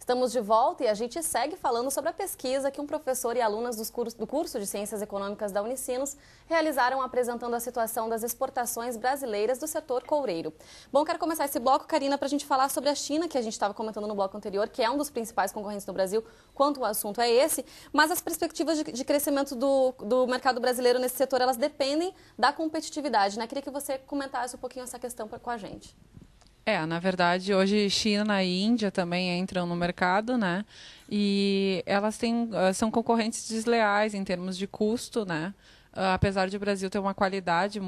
Estamos de volta e a gente segue falando sobre a pesquisa que um professor e alunas do curso de Ciências Econômicas da Unicinos realizaram apresentando a situação das exportações brasileiras do setor coureiro. Bom, quero começar esse bloco, Karina, para a gente falar sobre a China, que a gente estava comentando no bloco anterior, que é um dos principais concorrentes do Brasil, quanto o assunto é esse, mas as perspectivas de crescimento do mercado brasileiro nesse setor, elas dependem da competitividade, né? Queria que você comentasse um pouquinho essa questão com a gente. Na verdade, hoje China e Índia também entram no mercado, né? E elas são concorrentes desleais em termos de custo, né? Apesar de o Brasil ter uma qualidade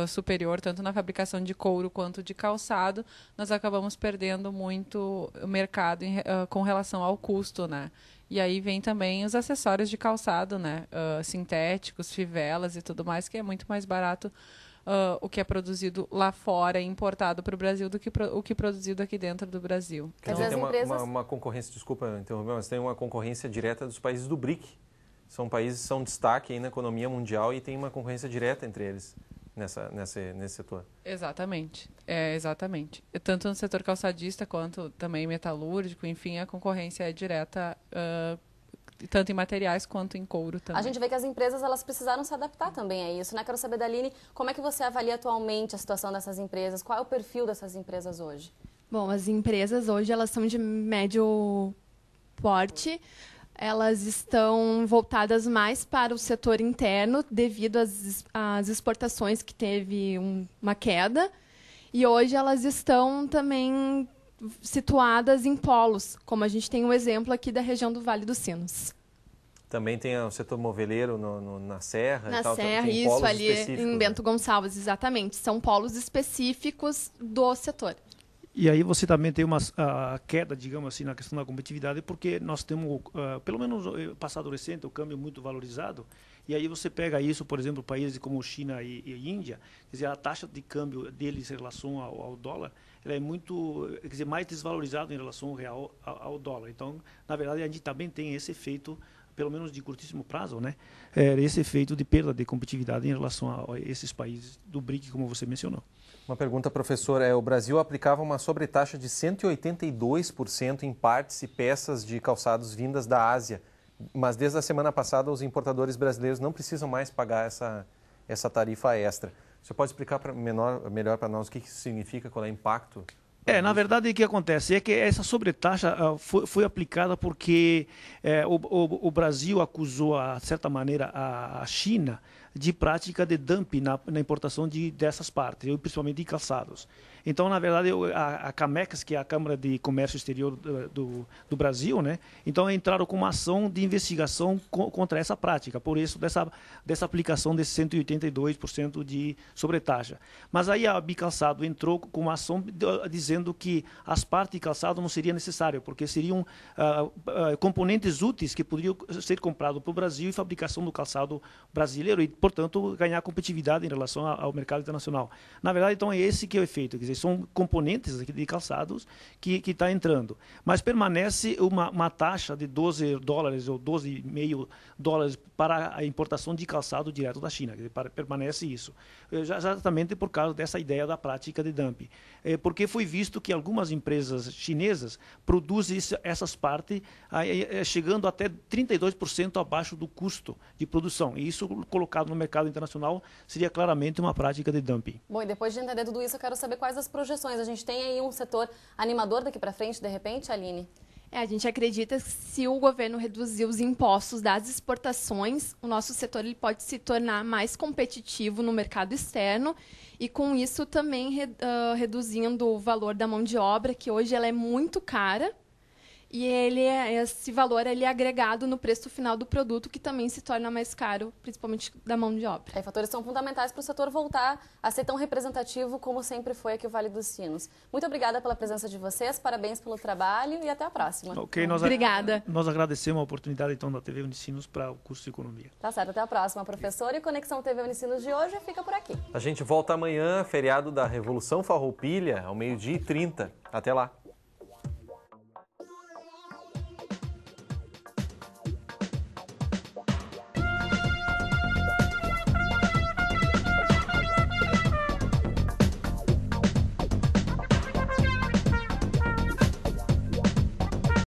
superior, tanto na fabricação de couro quanto de calçado, nós acabamos perdendo muito o mercado com relação ao custo, né? E aí vem também os acessórios de calçado, né? Sintéticos, fivelas e tudo mais, que é muito mais barato o que é produzido lá fora e importado para o Brasil do que o que é produzido aqui dentro do Brasil. Quer dizer, tem uma concorrência, desculpa interromper, mas tem uma concorrência direta dos países do BRIC. São países que são destaque aí na economia mundial e tem uma concorrência direta entre eles nesse setor. Exatamente, exatamente. Tanto no setor calçadista quanto também metalúrgico, enfim, a concorrência é direta tanto em materiais quanto em couro também. A gente vê que as empresas elas precisaram se adaptar também a isso, né? Quero saber da Aline, como é que você avalia atualmente a situação dessas empresas? Qual é o perfil dessas empresas hoje? Bom, as empresas hoje elas são de médio porte, elas estão voltadas mais para o setor interno devido às exportações que teve uma queda, e hoje elas estão também situadas em polos, como a gente tem um exemplo aqui da região do Vale dos Sinos. Também tem o setor moveleiro na Serra? Na e tal, Serra, tem isso, ali em Bento né? Gonçalves, exatamente. São polos específicos do setor. E aí você também tem uma queda, digamos assim, na questão da competitividade, porque nós temos, pelo menos no passado recente, o câmbio muito valorizado, e aí você pega isso, por exemplo, países como China e Índia, quer dizer, a taxa de câmbio deles em relação ao dólar, ela é muito, quer dizer, mais desvalorizada em relação ao real ao dólar. Então, na verdade, a gente também tem esse efeito, pelo menos de curtíssimo prazo, né? Esse efeito de perda de competitividade em relação a esses países do BRIC, como você mencionou. Uma pergunta, professor. O Brasil aplicava uma sobretaxa de 182% em partes e peças de calçados vindas da Ásia, mas desde a semana passada os importadores brasileiros não precisam mais pagar essa tarifa extra. O senhor pode explicar melhor para nós o que isso significa, qual é o impacto? Na verdade, o que acontece é que essa sobretaxa foi aplicada porque o Brasil acusou, de certa maneira, a China de prática de dumping na importação dessas partes, principalmente de calçados. Então, na verdade, a CAMEX, que é a Câmara de Comércio Exterior do Brasil, né, então entraram com uma ação de investigação contra essa prática, por isso dessa aplicação desse 182% de sobretaxa. Mas aí a Bicalçado entrou com uma ação dizendo que as partes de calçado não seriam necessárias, porque seriam componentes úteis que poderiam ser comprados para o Brasil e fabricação do calçado brasileiro e, portanto, ganhar competitividade em relação ao mercado internacional. Na verdade, então, é esse que é o efeito, quer dizer, são componentes de calçados que está entrando. Mas permanece uma taxa de $12 ou $12,5 para a importação de calçado direto da China. Quer dizer, permanece isso. Exatamente por causa dessa ideia da prática de dumping. Porque foi visto que algumas empresas chinesas produzem essas partes chegando até 32% abaixo do custo de produção. E isso, colocado no mercado internacional, seria claramente uma prática de dumping. Bom, e depois de entender tudo isso, eu quero saber quais as projeções. A gente tem aí um setor animador daqui para frente, de repente, Aline? A gente acredita que se o governo reduzir os impostos das exportações, o nosso setor ele pode se tornar mais competitivo no mercado externo e, com isso, também reduzindo o valor da mão de obra, que hoje ela é muito cara. E esse valor é agregado no preço final do produto, que também se torna mais caro, principalmente da mão de obra. Fatores são fundamentais para o setor voltar a ser tão representativo como sempre foi aqui o Vale dos Sinos. Muito obrigada pela presença de vocês, parabéns pelo trabalho e até a próxima. Obrigada. Nós agradecemos a oportunidade, então, da TV Unicinos para o curso de Economia. Tá certo, até a próxima, professor. E Conexão TV Unicinos de hoje fica por aqui. A gente volta amanhã, feriado da Revolução Farroupilha, ao 12h30. Até lá.